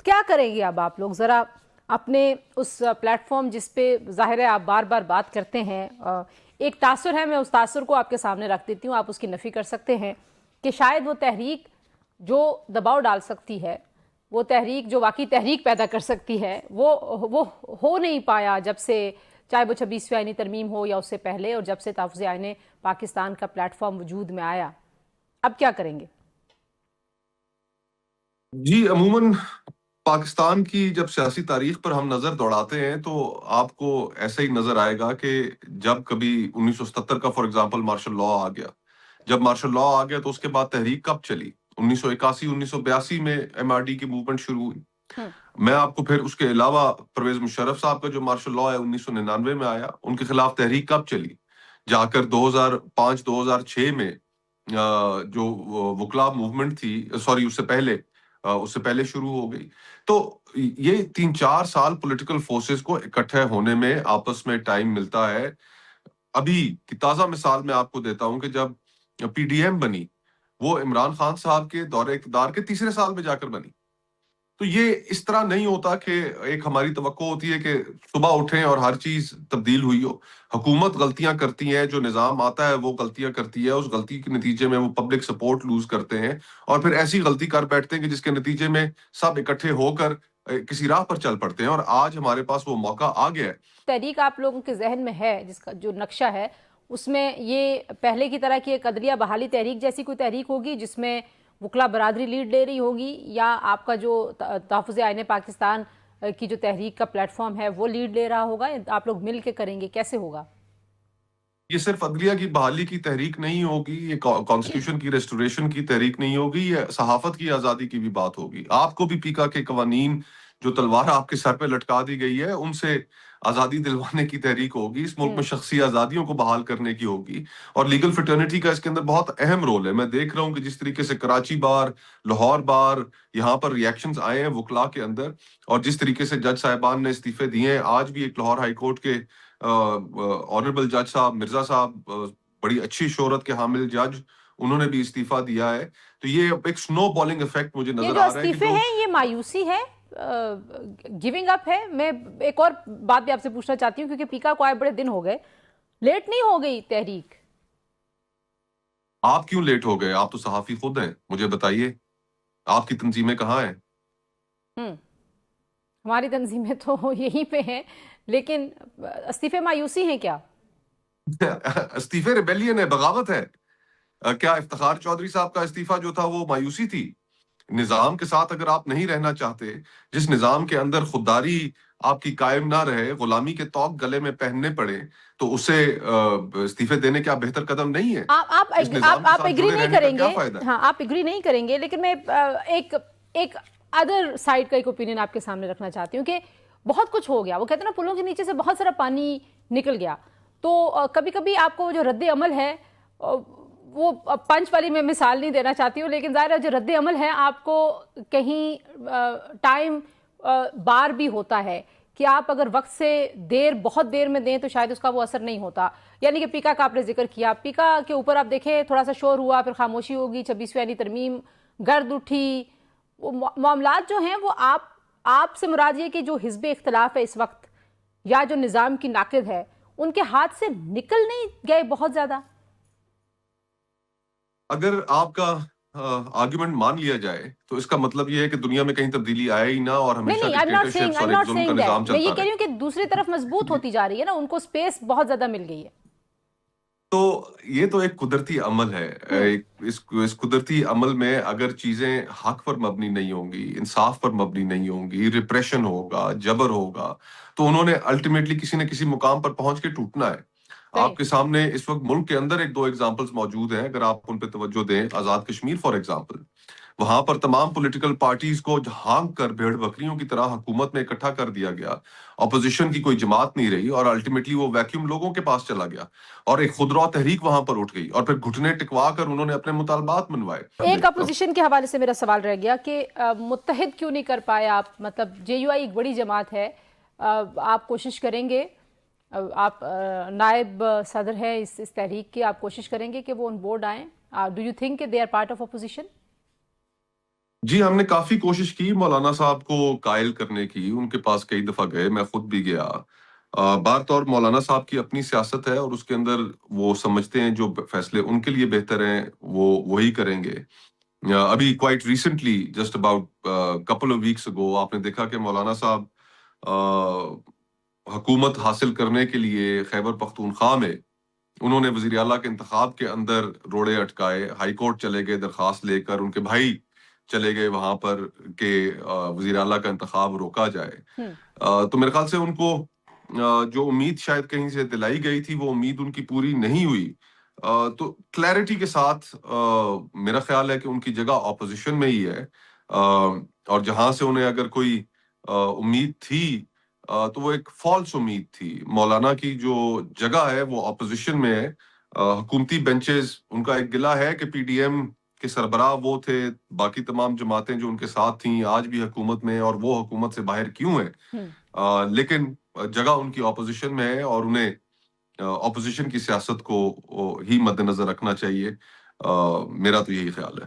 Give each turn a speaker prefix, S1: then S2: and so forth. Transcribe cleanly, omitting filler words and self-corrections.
S1: کیا کریں گے اب آپ لوگ؟ ذرا اپنے اس پلیٹ فارم جس پہ ظاہر ہے آپ بار بار بات کرتے ہیں، ایک تاثر ہے، میں اس تاثر کو آپ کے سامنے رکھ دیتی ہوں، آپ اس کی نفی کر سکتے ہیں کہ شاید وہ تحریک جو دباؤ ڈال سکتی ہے، وہ تحریک جو واقعی تحریک پیدا کر سکتی ہے، وہ ہو نہیں پایا جب سے، چاہے وہ 26ویں آئینی ترمیم ہو یا اس سے پہلے، اور جب سے تحفظ آئین پاکستان کا پلیٹ فارم وجود میں آیا۔ اب کیا کریں گے؟
S2: جی عموماً پاکستان کی جب سیاسی تاریخ پر ہم نظر دوڑاتے ہیں تو آپ کو ایسا ہی نظر آئے گا کہ جب کبھی 1977 کا فار ایگزامپل مارشل لاء آ گیا، جب مارشل لاء آ گیا تو اس کے بعد تحریک کب چلی؟ 1981 1982 میں ایم آر ڈی کی موومنٹ شروع ہوئی۔ میں آپ کو پھر اس کے علاوہ پرویز مشرف صاحب کا جو مارشل لاء ہے 1999 میں آیا، ان کے خلاف تحریک کب چلی؟ جا کر 2005 2006 میں جو وکلا موومنٹ تھی، سوری اس سے پہلے شروع ہو گئی۔ تو یہ 3-4 سال پولیٹیکل فورسز کو اکٹھے ہونے میں آپس میں ٹائم ملتا ہے۔ ابھی کی تازہ مثال میں آپ کو دیتا ہوں کہ جب پی ڈی ایم بنی، وہ عمران خان صاحب کے دور اقتدار کے تیسرے سال میں جا کر بنی۔ تو یہ اس طرح نہیں ہوتا کہ ایک ہماری توقع ہوتی ہے کہ صبح اٹھیں اور ہر چیز تبدیل ہوئی ہو۔ حکومت غلطیاں کرتی ہیں، جو نظام آتا ہے وہ غلطیاں کرتی ہے، اس غلطی کے نتیجے میں وہ پبلک سپورٹ لوز کرتے ہیں اور پھر ایسی غلطی کر بیٹھتے ہیں کہ جس کے نتیجے میں سب اکٹھے ہو کر کسی راہ پر چل پڑتے ہیں، اور آج ہمارے پاس وہ موقع آ گیا ہے۔
S1: تحریک آپ لوگوں کے ذہن میں ہے، جس کا جو نقشہ ہے اس میں یہ پہلے کی طرح کی ایک عدلیہ بحالی تحریک جیسی کوئی تحریک ہوگی جس میں وکلا برادری لیڈ لے رہی ہوگی، یا آپ کا جو تحفظ آئین پاکستان کی جو تحریک کا پلیٹ فارم ہے وہ لیڈ لے رہا ہوگا؟ آپ لوگ مل کے کریں گے، کیسے ہوگا؟
S2: یہ صرف عدلیہ کی بحالی کی تحریک نہیں ہوگی، یہ کانسٹیٹیوشن کی ریسٹوریشن کی تحریک نہیں ہوگی، یہ صحافت کی آزادی کی بھی بات ہوگی۔ آپ کو بھی پیکا کے قوانین جو تلوار آپ کے سر پہ لٹکا دی گئی ہے ان سے آزادی دلوانے کی تحریک ہوگی، اس ملک میں شخصی آزادیوں کو بحال کرنے کی ہوگی، اور لیگل فٹرنیٹی کا اس کے اندر بہت اہم رول ہے۔ میں دیکھ رہا ہوں کہ جس طریقے سے کراچی بار، لاہور بار، یہاں پر ریاکشنز آئے ہیں وکلا کے اندر، اور جس طریقے سے جج صاحبان نے استعفے دیے ہیں۔ آج بھی ایک لاہور ہائی کورٹ کے آنریبل جج صاحب مرزا صاحب، بڑی اچھی شہرت کے حامل جج، انہوں نے بھی استعفیٰ دیا ہے۔ تو یہ ایک سنو بالنگ ایفیکٹ مجھے
S1: یہ
S2: نظر
S1: جو
S2: آ رہا ہے کہ
S1: استعفے ہیں یہ مایوسی ہے، گیونگ اپ ہے؟ میں ایک اور بات بھی آپ سے پوچھنا چاہتی ہوں، کیونکہ پیکا کو آئے بڑے دن ہو گئے، لیٹ نہیں ہو گئی تحریک؟
S2: آپ کیوں لیٹ ہو گئے؟ آپ تو صحافی خود ہیں، مجھے بتائیے آپ کی تنظیمیں کہاں ہیں؟
S1: ہماری تنظیمیں تو یہیں پہ ہیں، لیکن استعفے مایوسی ہیں کیا؟
S2: استعفے ریبیلین ہے، بغاوت ہے۔ کیا افتخار چودھری صاحب کا استعفیٰ جو تھا وہ مایوسی تھی؟ نظام کے ساتھ اگر آپ نہیں رہنا چاہتے، جس نظام کے اندر خودداری آپ کی قائم نہ رہے، غلامی کے طوق گلے میں پہننے پڑے، تو اسے استعفے دینے کا بہتر قدم نہیں ہے۔ اس نظام کے
S1: آپ
S2: ساتھ
S1: ایگری
S2: جڑے
S1: نہیں
S2: رہنے کا
S1: کریں
S2: کیا
S1: گے،
S2: فائدہ ہے؟
S1: ہاں آپ ایگری نہیں کریں گے، لیکن میں ایک ادر سائڈ کا ایک اوپینین آپ کے سامنے رکھنا چاہتی ہوں کہ بہت کچھ ہو گیا، وہ کہتے ہیں نا پلوں کے نیچے سے بہت سارا پانی نکل گیا، تو کبھی کبھی آپ کو جو رد عمل ہے، وہ پنچ والی میں مثال نہیں دینا چاہتی ہوں، لیکن ظاہر ہے جو رد عمل ہے آپ کو کہیں ٹائم بار بھی ہوتا ہے کہ آپ اگر وقت سے بہت دیر میں دیں تو شاید اس کا وہ اثر نہیں ہوتا۔ یعنی کہ پیکا کا آپ نے ذکر کیا، پیکا کے اوپر آپ دیکھیں تھوڑا سا شور ہوا، پھر خاموشی ہوگی، 26ویں آئینی ترمیم گرد اٹھی، وہ معاملات جو ہیں وہ آپ سے مراد یہ کہ جو حزب اختلاف ہے اس وقت یا جو نظام کی ناقد ہے ان کے ہاتھ سے نکل نہیں گئے بہت زیادہ؟
S2: اگر آپ کا آرگیومنٹ مان لیا جائے تو اس کا مطلب یہ ہے کہ دنیا میں کہیں تبدیلی آئے ہی نہ، اور
S1: نہیں
S2: ہمیشہ
S1: نہیں،
S2: ڈکٹیٹرشپس اور
S1: I'm
S2: ایک
S1: not
S2: ظلم کا
S1: saying
S2: نظام
S1: that، میں یہ
S2: چلتا
S1: کہہ رہی
S2: رہے۔
S1: ہوں کہ دوسری طرف مضبوط ہوتی جا رہی ہے نا، ان کو سپیس بہت زیادہ مل گئی ہے۔
S2: تو یہ تو ایک قدرتی عمل ہے۔ اس قدرتی عمل میں اگر چیزیں حق پر مبنی نہیں ہوں گی، انصاف پر مبنی نہیں ہوں گی، ریپریشن ہوگا، جبر ہوگا، تو انہوں نے الٹیمیٹلی کسی نہ کسی مقام پر پہنچ کے ٹوٹنا ہے۔ آپ کے سامنے اس وقت ملک کے اندر ایک دو ایگزامپلز موجود ہیں، اگر آپ ان پہ توجہ دیں۔ آزاد کشمیر فار ایگزامپل، وہاں پر تمام پولیٹیکل پارٹیز کو ہانک کر بھیڑ بکریوں کی طرح حکومت میں اکٹھا کر دیا گیا، اپوزیشن کی کوئی جماعت نہیں رہی، اور الٹیمیٹلی وہ ویکیوم لوگوں کے پاس چلا گیا، اور ایک خودرو تحریک وہاں پر اٹھ گئی، اور پھر گھٹنے ٹکوا کر انہوں نے اپنے مطالبات منوائے۔
S1: ایک اپوزیشن کے حوالے سے میرا سوال رہ گیا کہ متحد کیوں نہیں کر پائے آپ؟ مطلب جے یو آئی ایک بڑی جماعت ہے، آپ کوشش کریں گے، آپ نائب صدر ہیں اس تحریک کے، آپ کوشش کریں گے کہ وہ ان بورڈ آئیں؟ Do you think they are part of opposition?
S2: جی ہم نے کافی کوشش کی مولانا صاحب کو قائل کرنے کی، ان کے پاس کئی دفعہ گئے، میں خود بھی گیا۔ بار طور مولانا صاحب کی اپنی سیاست ہے اور اس کے اندر وہ سمجھتے ہیں جو فیصلے ان کے لیے بہتر ہیں وہ وہی کریں گے۔ ابھی quite recently just about couple of weeks اگو آپ نے دیکھا کہ مولانا صاحب حکومت حاصل کرنے کے لیے خیبر پختونخوا میں انہوں نے وزیر اعلیٰ کے انتخاب کے اندر روڑے اٹکائے، ہائی کورٹ چلے گئے درخواست لے کر، ان کے بھائی چلے گئے وہاں پر کہ وزیر اعلیٰ کا انتخاب روکا جائے۔
S1: ہوں
S2: تو میرے خیال سے ان کو جو امید شاید کہیں سے دلائی گئی تھی وہ امید ان کی پوری نہیں ہوئی۔ تو کلیئرٹی کے ساتھ میرا خیال ہے کہ ان کی جگہ اپوزیشن میں ہی ہے، اور جہاں سے انہیں اگر کوئی امید تھی تو وہ ایک فالس امید تھی۔ مولانا کی جو جگہ ہے وہ اپوزیشن میں ہے۔ حکومتی بینچز ان کا ایک گلہ ہے کہ پی ڈی ایم کے سربراہ وہ تھے، باقی تمام جماعتیں جو ان کے ساتھ تھیں آج بھی حکومت میں، اور وہ حکومت سے باہر کیوں ہیں؟
S1: ہوں
S2: لیکن جگہ ان کی اپوزیشن میں ہے اور انہیں اپوزیشن کی سیاست کو ہی مد نظر رکھنا چاہیے۔ میرا تو یہی خیال ہے۔